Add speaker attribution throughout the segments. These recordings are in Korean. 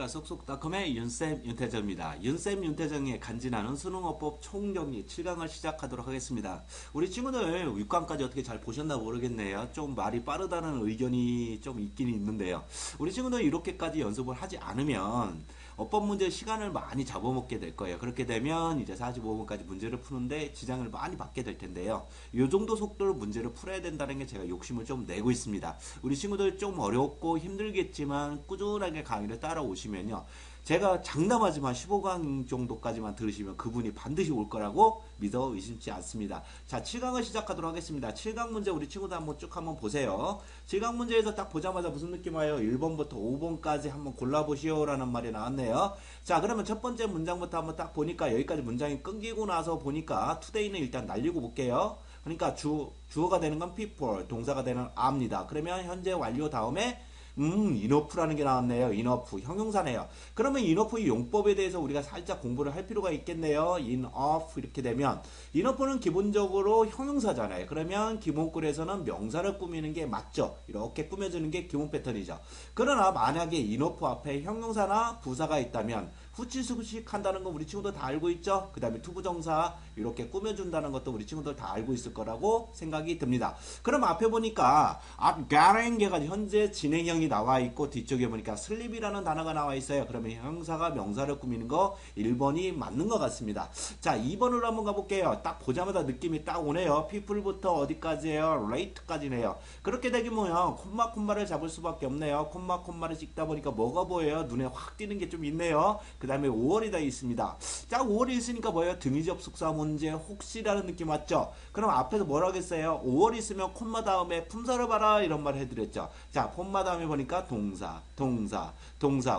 Speaker 1: 안녕하십니까. 쏙쏙닷컴의 윤쌤 윤태정입니다. 윤쌤 윤태정의 간지나는 수능어법 총정리 7강을 시작하도록 하겠습니다. 우리 친구들 6강까지 어떻게 잘 보셨나 모르겠네요. 좀 말이 빠르다는 의견이 좀 있긴 있는데요. 우리 친구들 이렇게까지 연습을 하지 않으면 어법 문제 시간을 많이 잡아먹게 될 거예요. 그렇게 되면 이제 45분까지 문제를 푸는데 지장을 많이 받게 될 텐데요. 이 정도 속도로 문제를 풀어야 된다는 게 제가 욕심을 좀 내고 있습니다. 우리 친구들 좀 어렵고 힘들겠지만 꾸준하게 강의를 따라오시면요. 제가 장담하지만 15강 정도까지만 들으시면 그분이 반드시 올 거라고 믿어 의심치 않습니다. 자, 7강을 시작하도록 하겠습니다. 7강 문제 우리 친구들 한번 보세요. 7강 문제에서 딱 보자마자 무슨 느낌 와요? 1번부터 5번까지 한번 골라보시오 라는 말이 나왔네요. 자, 그러면 첫 번째 문장부터 한번 딱 보니까 여기까지 문장이 끊기고 나서 보니까 today는 일단 날리고 볼게요. 그러니까 주어가 되는 건 people, 동사가 되는 are입니다. 그러면 현재 완료 다음에 enough라는 게 나왔네요. enough, 형용사네요. 그러면 enough의 용법에 대해서 우리가 살짝 공부를 할 필요가 있겠네요. enough 이렇게 되면 enough는 기본적으로 형용사잖아요. 그러면 기본글에서는 명사를 꾸미는 게 맞죠. 이렇게 꾸며주는 게 기본 패턴이죠. 그러나 만약에 enough 앞에 형용사나 부사가 있다면 후치수식 한다는 거 우리 친구들 다 알고 있죠? 그 다음에 투부정사 이렇게 꾸며준다는 것도 우리 친구들 다 알고 있을 거라고 생각이 듭니다. 그럼 앞에 보니까 앞 가랭게가 현재 진행형이 나와 있고 뒤쪽에 보니까 슬립이라는 단어가 나와 있어요. 그러면 형사가 명사를 꾸미는 거 1번이 맞는 것 같습니다. 자, 2번으로 한번 가볼게요. 딱 보자마자 느낌이 딱 오네요. people부터 어디까지예요? late까지네요. 그렇게 되면 콤마를 잡을 수밖에 없네요. 콤마를 찍다 보니까 뭐가 보여요? 눈에 확 띄는 게 좀 있네요. 그 다음에 5월이 다 있습니다. 자, 5월이 있으니까 뭐예요? 등위 접속사 문제 혹시라는 느낌 왔죠? 그럼 앞에서 뭐라고 했어요? 5월이 있으면 콤마 다음에 품사를 봐라 이런 말 해드렸죠. 자, 콤마 다음에 보니까 동사.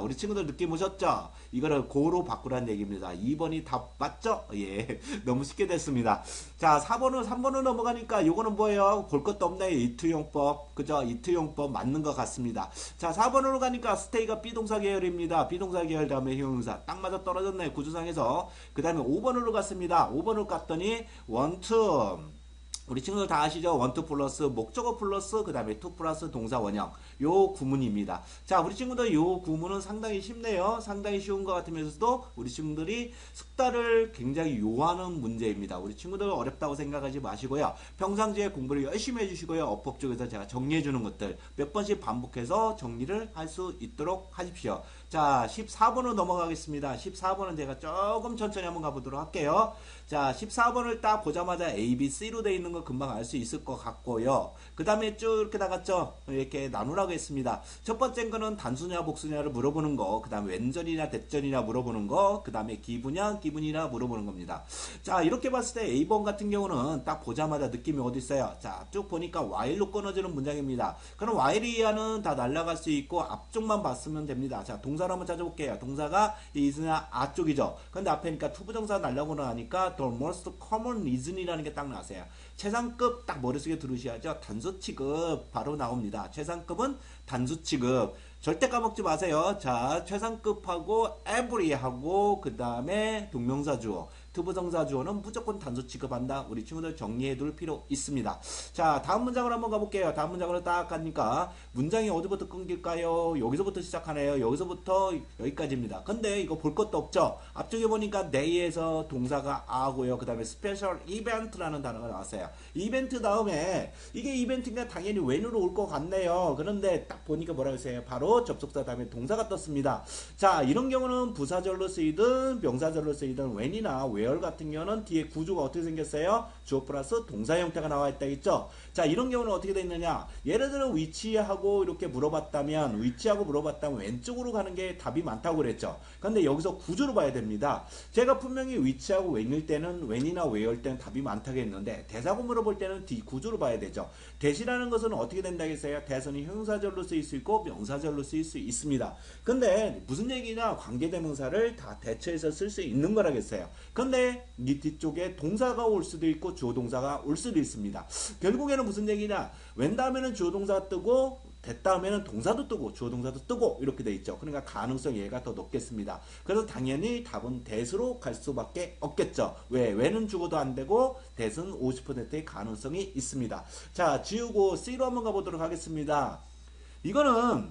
Speaker 1: 우리 친구들 느낌 오셨죠? 이거를 고로 바꾸라는 얘기입니다. 2번이 답 맞죠? 예, 너무 쉽게 됐습니다. 자, 3번으로 넘어가니까 요거는 뭐예요? 볼 것도 없네요. 이투용법. 그죠? 이투용법 맞는 것 같습니다. 자, 4번으로 가니까 스테이가 비동사 계열입니다. 비동사 계열 다음에 형용사. 딱 맞아 떨어졌네요. 구조상에서. 그 다음에 5번으로 갔습니다. 5번으로 갔더니 want. 우리 친구들 다 아시죠? want 플러스 목적어 플러스 그 다음에 to 플러스 동사 원형 요 구문입니다. 자, 우리 친구들 요 구문은 상당히 쉽네요. 상당히 쉬운 것 같으면서도 우리 친구들이 숙달을 굉장히 요하는 문제입니다. 우리 친구들 어렵다고 생각하지 마시고요. 평상시에 공부를 열심히 해주시고요. 어법 쪽에서 제가 정리해주는 것들 몇 번씩 반복해서 정리를 할 수 있도록 하십시오. 자, 14번으로 넘어가겠습니다. 14번은 제가 조금 천천히 한번 가보도록 할게요. 자, 14번을 딱 보자마자 A, B, C로 되어 있는 거 금방 알 수 있을 것 같고요. 그 다음에 쭉 이렇게 나갔죠? 이렇게 나누라고 했습니다. 첫 번째 거는 단수냐 복수냐를 물어보는 거, 그 다음에 왼전이냐 대전이냐 물어보는 거, 그 다음에 기분이나 물어보는 겁니다. 자, 이렇게 봤을 때 A번 같은 경우는 딱 보자마자 느낌이 어디 있어요? 자, 쭉 보니까 while로 끊어지는 문장입니다. 그럼 while 이하는 다 날아갈 수 있고 앞쪽만 봤으면 됩니다. 자, 동사를 한번 찾아볼게요. 동사가 is나 a 쪽이죠. 근데 앞에니까 투부정사 날라고 나니까 the most common reason이라는 게 딱 나왔어요. 최상급 딱 머릿속에 들으셔야죠. 단수 취급 바로 나옵니다. 최상급은 단수 취급. 절대 까먹지 마세요. 자, 최상급하고 every하고 그 다음에 동명사 주어. 투부정사 주어는 무조건 단수 취급한다. 우리 친구들 정리해 둘 필요 있습니다. 자, 다음 문장을 한번 가볼게요. 다음 문장으로 딱 가니까 문장이 어디부터 끊길까요? 여기서부터 시작하네요. 여기서부터 여기까지입니다. 근데 이거 볼 것도 없죠? 앞쪽에 보니까 day에서 동사가 a고요. 그 다음에 special event라는 단어가 나왔어요. 이벤트 다음에 이게 이벤트니까 당연히 when으로 올 것 같네요. 그런데 딱 보니까 뭐라고 했어요? 바로 접속사 다음에 동사가 떴습니다. 자, 이런 경우는 부사절로 쓰이든 명사절로 쓰이든 when이나 where 같은 경우는 뒤에 구조가 어떻게 생겼어요? 주어 플러스 동사 형태가 나와 있다 있죠? 자, 이런 경우는 어떻게 되어 있느냐? 예를 들어 위치하고 이렇게 물어봤다면 위치하고 물어봤다면 왼쪽으로 가는 게 답이 많다고 그랬죠. 근데 여기서 구조로 봐야 됩니다. 제가 분명히 위치하고 when일 때는 when이나 where일 때는 답이 많다고 했는데 대사고 물어볼 때는 뒤 구조로 봐야 되죠. 대시라는 것은 어떻게 된다겠어요? 대선이 형용사절로 쓰일 수 있고 명사절로 쓰일 수 있습니다. 근데 무슨 얘기냐? 관계대명사를 다 대체해서 쓸 수 있는 거라겠어요. 근데 이 뒤쪽에 동사가 올 수도 있고 주어 동사가 올 수도 있습니다. 결국에는 무슨 얘기냐? 웬 다음에는 주어 동사가 뜨고 됐 다음에는 동사도 뜨고 주어 동사도 뜨고 이렇게 돼 있죠. 그러니까 가능성 얘가 더 높겠습니다. 그래서 당연히 답은 대수로 갈 수밖에 없겠죠. 왜는 죽어도 안 되고 대수는 50%의 가능성이 있습니다. 자, 지우고 C로 한번 가보도록 하겠습니다. 이거는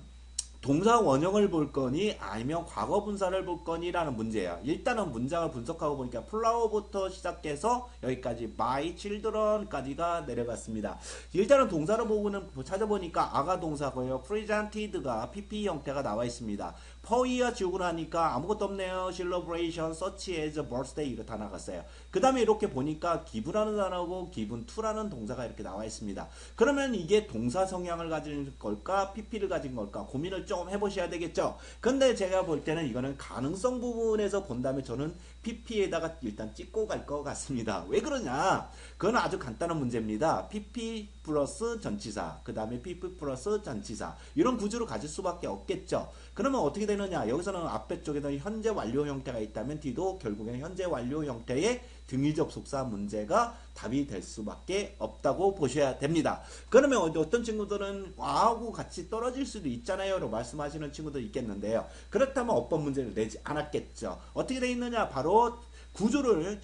Speaker 1: 동사 원형을 볼 거니 아니면 과거 분사를 볼 거니라는 문제예요. 일단은 문장을 분석하고 보니까 플라워부터 시작해서 여기까지 my children까지가 내려갔습니다. 일단은 동사를 보고는 찾아보니까 아가 동사고요. presented가 pp 형태가 나와 있습니다. 퍼이어 지우고 나니까 아무것도 없네요. celebration, such as birthday 이거 다 나갔어요. 그 다음에 이렇게 보니까 give라는 단어고 given to라는 동사가 이렇게 나와 있습니다. 그러면 이게 동사 성향을 가진 걸까 pp를 가진 걸까 고민을 좀 해보셔야 되겠죠. 근데 제가 볼 때는 이거는 가능성 부분에서 본다면 저는 pp에다가 일단 찍고 갈 것 같습니다. 왜 그러냐? 그건 아주 간단한 문제입니다. pp 플러스 전치사, 그 다음에 pp 플러스 전치사 이런 구조를 가질 수밖에 없겠죠. 그러면 어떻게 되느냐? 여기서는 앞에 쪽에는 현재 완료 형태가 있다면 뒤도 결국에는 현재 완료 형태의 등위 접속사 문제가 답이 될 수밖에 없다고 보셔야 됩니다. 그러면 어떤 친구들은 와하고 같이 떨어질 수도 있잖아요 라고 말씀하시는 친구도 있겠는데요. 그렇다면 어법 문제를 내지 않았겠죠. 어떻게 되어 있느냐? 바로 구조를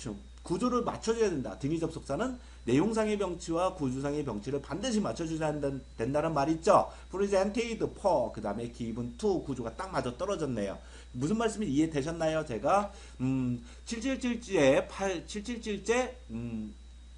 Speaker 1: 맞춰줘야 된다. 등위 접속사는 내용상의 병치와 구조상의 병치를 반드시 맞춰줘야 된다는 말 있죠. presented for 그 다음에 given to 구조가 딱 맞아 떨어졌네요. 무슨 말씀인지 이해되셨나요? 제가 777제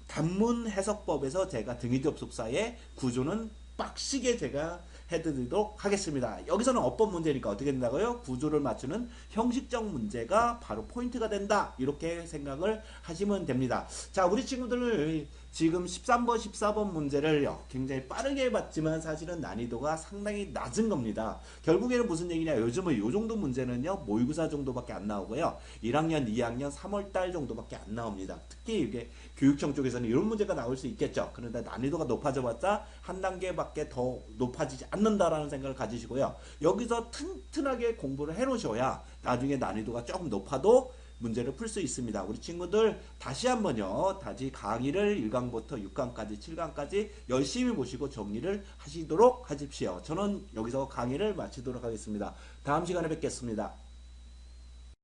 Speaker 1: 단문 해석법에서 제가 등위 접속사의 구조는 빡시게 제가 해드리도록 하겠습니다. 여기서는 어법 문제니까 어떻게 된다고요? 구조를 맞추는 형식적 문제가 바로 포인트가 된다. 이렇게 생각을 하시면 됩니다. 자, 우리 친구들 지금 13번, 14번 문제를 굉장히 빠르게 해봤지만 사실은 난이도가 상당히 낮은 겁니다. 결국에는 무슨 얘기냐? 요즘은 이 정도 문제는요, 모의고사 정도밖에 안 나오고요. 1학년, 2학년 3월달 정도밖에 안 나옵니다. 특히 이게 교육청 쪽에서는 이런 문제가 나올 수 있겠죠. 그런데 난이도가 높아져봤자 한 단계밖에 더 높아지지 않는다라는 생각을 가지시고요. 여기서 튼튼하게 공부를 해놓으셔야 나중에 난이도가 조금 높아도 문제를 풀 수 있습니다. 우리 친구들 다시 한번요. 다시 강의를 1강부터 6강까지 7강까지 열심히 보시고 정리를 하시도록 하십시오. 저는 여기서 강의를 마치도록 하겠습니다. 다음 시간에 뵙겠습니다.